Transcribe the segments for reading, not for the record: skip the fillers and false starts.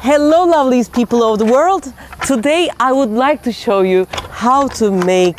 Hello, lovelies people of the world. Today I would like to show you how to make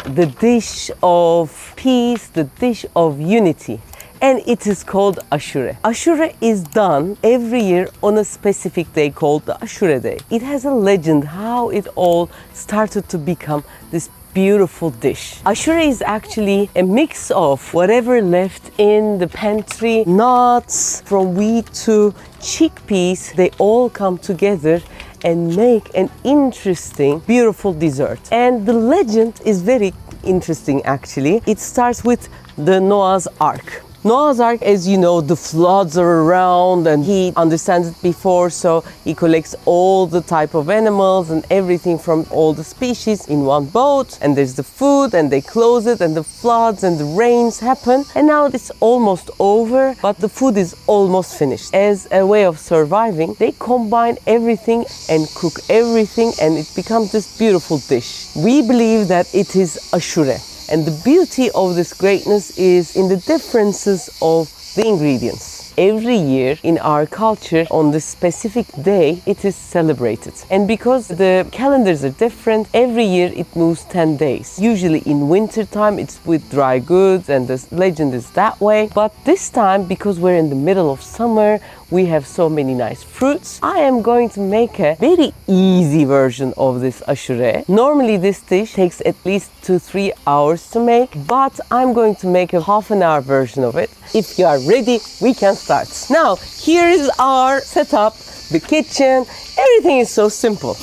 the dish of peace, the dish of unity. And it is called Aşure. Aşure is done every year on a specific day called the Aşure Day. It has a legend how it all started to become this beautiful dish. Aşure is actually a mix of whatever left in the pantry, nuts, from wheat to chickpeas. They all come together and make an interesting, beautiful dessert. And the legend is very interesting actually. It starts with the Noah's Ark. Noah's Ark, as you know, the floods are around and he understands it before, so he collects all the type of animals and everything from all the species in one boat, and there's the food and they close it and the floods and the rains happen, and now it's almost over, but the food is almost finished. As a way of surviving, they combine everything and cook everything and it becomes this beautiful dish. We believe that it is Aşure. And the beauty of this greatness is in the differences of the ingredients. Every year in our culture, on this specific day, it is celebrated. And because the calendars are different, every year it moves 10 days. Usually in winter time, it's with dry goods and the legend is that way. But this time, because we're in the middle of summer, we have so many nice fruits. I am going to make a very easy version of this Aşure. Normally this dish takes at least 2-3 hours to make, but I'm going to make a half-an-hour version of it. If you are ready, we can start. Now, here is our setup, the kitchen. Everything is so simple.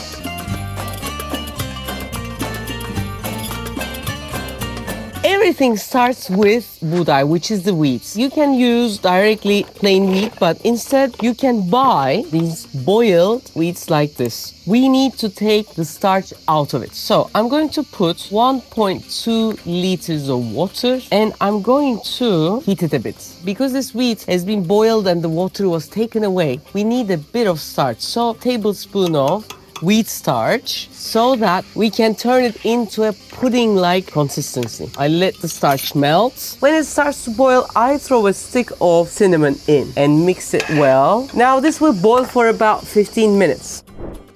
Everything starts with buğday, which is the wheat. You can use directly plain wheat, but instead you can buy these boiled wheats like this. We need to take the starch out of it. So I'm going to put 1.2 liters of water and I'm going to heat it a bit. Because this wheat has been boiled and the water was taken away, we need a bit of starch. So tablespoon of wheat starch so that we can turn it into a pudding-like consistency. I let the starch melt. When it starts to boil, I throw a stick of cinnamon in and mix it well. Now this will boil for about 15 minutes.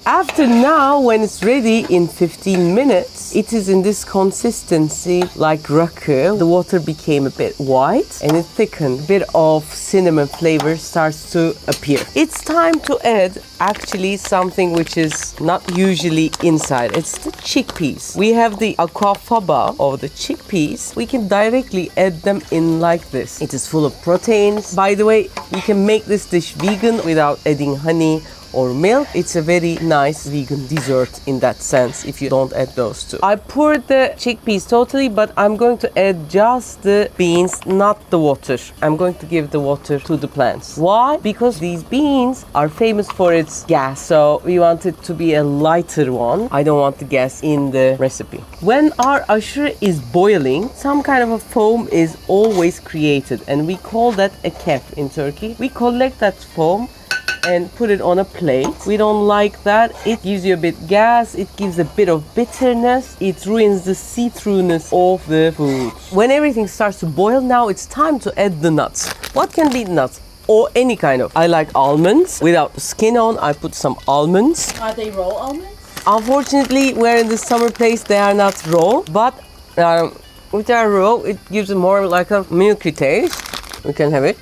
After now, when it's ready in 15 minutes, it is in this consistency like rakı. The water became a bit white and it thickened. A bit of cinnamon flavor starts to appear. It's time to add actually something which is not usually inside. It's the chickpeas. We have the aquafaba of the chickpeas. We can directly add them in like this. It is full of proteins. By the way, you can make this dish vegan without adding honey or milk. It's a very nice vegan dessert in that sense if you don't add those two. I poured the chickpeas totally, but I'm going to add just the beans, not the water. I'm going to give the water to the plants. Why? Because these beans are famous for its gas, so we want it to be a lighter one. I don't want the gas in the recipe. When our aşure is boiling, some kind of a foam is always created, and we call that a kef in Turkey. We collect that foam and put it on a plate. We don't like that. It gives you a bit gas, it gives a bit of bitterness, it ruins the see-throughness of the food. When everything starts to boil, now it's time to add the nuts. What can be nuts? Or any kind of. I like almonds. Without the skin on, I put some almonds. Are they raw almonds? Unfortunately, we're in the summer place, they are not raw, but if they are raw, it gives more like a milky taste. We can have it.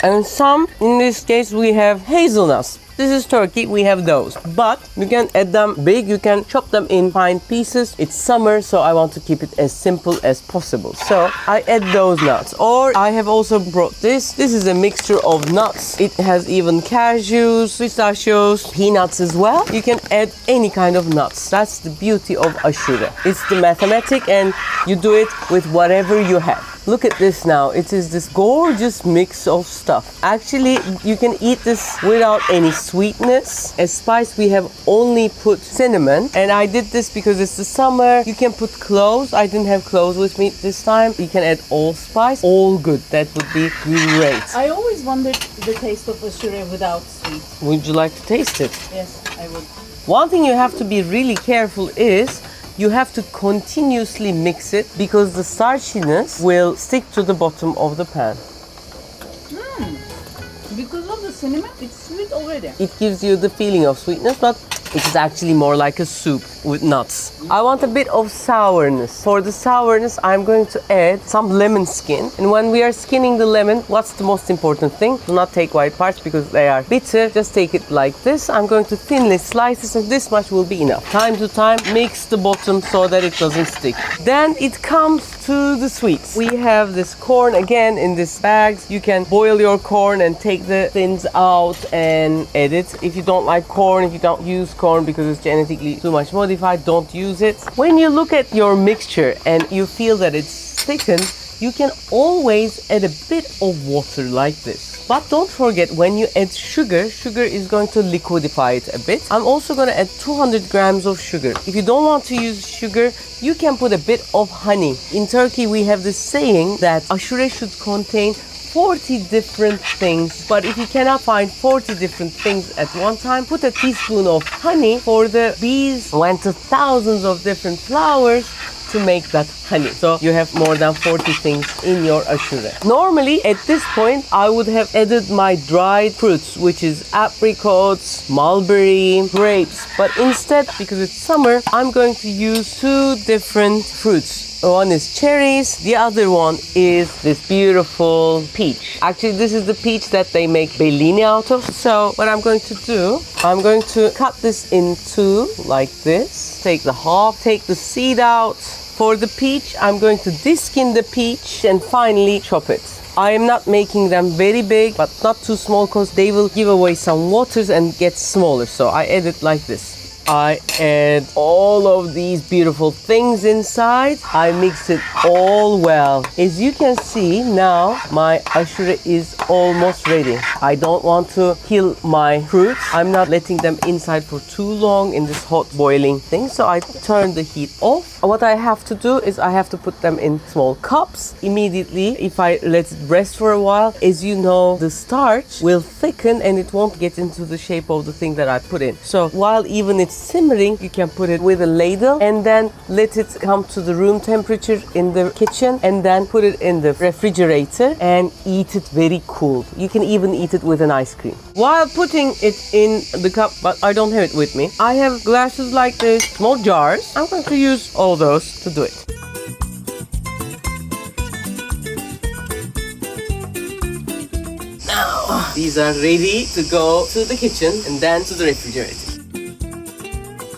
And some, in this case, we have hazelnuts. This is Turkey, we have those. But you can add them big, you can chop them in fine pieces. It's summer, so I want to keep it as simple as possible. So I add those nuts. Or I have also brought this. This is a mixture of nuts. It has even cashews, pistachios, peanuts as well. You can add any kind of nuts. That's the beauty of Aşure. It's the mathematic and you do it with whatever you have. Look at this now. It is this gorgeous mix of stuff. Actually, you can eat this without any sweetness. As spice, we have only put cinnamon. And I did this because it's the summer. You can put cloves. I didn't have cloves with me this time. You can add allspice. All good. That would be great. I always wondered the taste of aşure without sweet. Would you like to taste it? Yes, I would. One thing you have to be really careful is you have to continuously mix it because the starchiness will stick to the bottom of the pan. Because love the cinnamon. It's sweet already. It gives you the feeling of sweetness, but it's actually more like a soup with nuts. I want a bit of sourness. For the sourness, I'm going to add some lemon skin. And when we are skinning the lemon, what's the most important thing? Do not take white parts because they are bitter. Just take it like this. I'm going to thinly slice it, and this much will be enough. Time to time, mix the bottom so that it doesn't stick. Then it comes to the sweets. We have this corn again in this bags. You can boil your corn and take the thins out and add it. If you don't like corn, if you don't use corn because it's genetically too much modified, don't use it. When you look at your mixture and you feel that it's thickened, you can always add a bit of water like this. But don't forget, when you add sugar, sugar is going to liquidify it a bit. I'm also going to add 200 grams of sugar. If you don't want to use sugar, you can put a bit of honey. In Turkey, we have this saying that Aşure should contain 40 different things, but if you cannot find 40 different things at one time, put a teaspoon of honey. For the bees went to thousands of different flowers to make that honey. So you have more than 40 things in your Aşure. Normally at this point I would have added my dried fruits, which is apricots, mulberry, grapes, but instead, because it's summer, I'm going to use two different fruits. One is cherries, the other one is this beautiful peach. Actually, this is the peach that they make bellini out of. So what I'm going to do, I'm going to cut this in two like this. Take the half, take the seed out. For the peach, I'm going to diskin the peach and finally chop it. I am not making them very big, but not too small because they will give away some waters and get smaller. So I add it like this. I add all of these beautiful things inside. I mix it all well. As you can see now, my Aşure is almost ready. I don't want to kill my fruits. I'm not letting them inside for too long in this hot boiling thing. So I turn the heat off. What I have to do is I have to put them in small cups immediately. If I let it rest for a while, as you know, the starch will thicken and it won't get into the shape of the thing that I put in. So while even it's simmering, you can put it with a ladle and then let it come to the room temperature in the kitchen and then put it in the refrigerator and eat it very cool. You can even eat it with an ice cream. While putting it in the cup, but I don't have it with me, I have glasses like this, small jars. I'm going to use all those to do it. Now, these are ready to go to the kitchen and then to the refrigerator.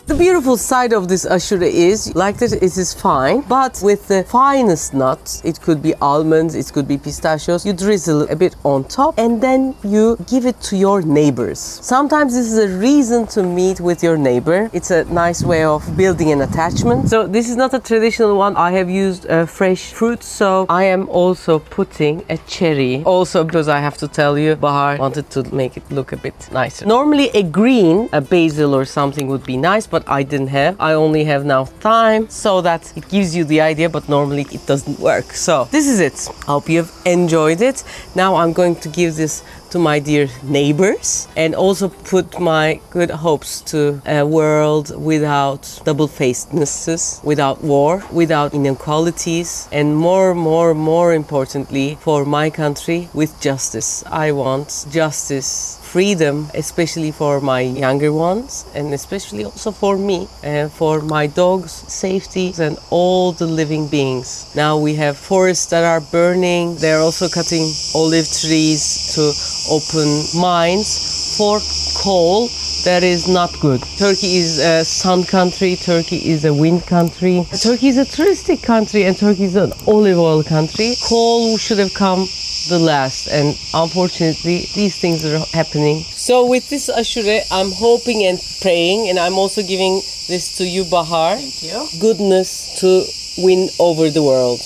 The beautiful side of this Aşure is, like that, it is fine, but with the finest nuts, it could be almonds, it could be pistachios, you drizzle a bit on top and then you give it to your neighbors. Sometimes this is a reason to meet with your neighbor. It's a nice way of building an attachment. So this is not a traditional one. I have used fresh fruit, so I am also putting a cherry. Also because I have to tell you, Bahar wanted to make it look a bit nicer. Normally a green, a basil or something would be nice, but I didn't have. I only have now thyme, so that it gives you the idea, but normally it doesn't work. So this is it. I hope you've enjoyed it. Now I'm going to give this to my dear neighbors and also put my good hopes to a world without double-facednesses, without war, without inequalities, and more importantly for my country, with justice. I want justice, freedom, especially for my younger ones and especially also for me and for my dogs, safety and all the living beings. Now we have forests that are burning. They're also cutting olive trees to open mines for coal. That is not good. Turkey is a sun country. Turkey is a wind country. Turkey is a touristic country and Turkey is an olive oil country. Coal should have come the last, and unfortunately these things are happening. So with this Aşure, I'm hoping and praying, and I'm also giving this to you, Bahar. Thank you. Goodness to win over the world.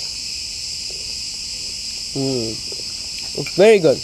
Very good.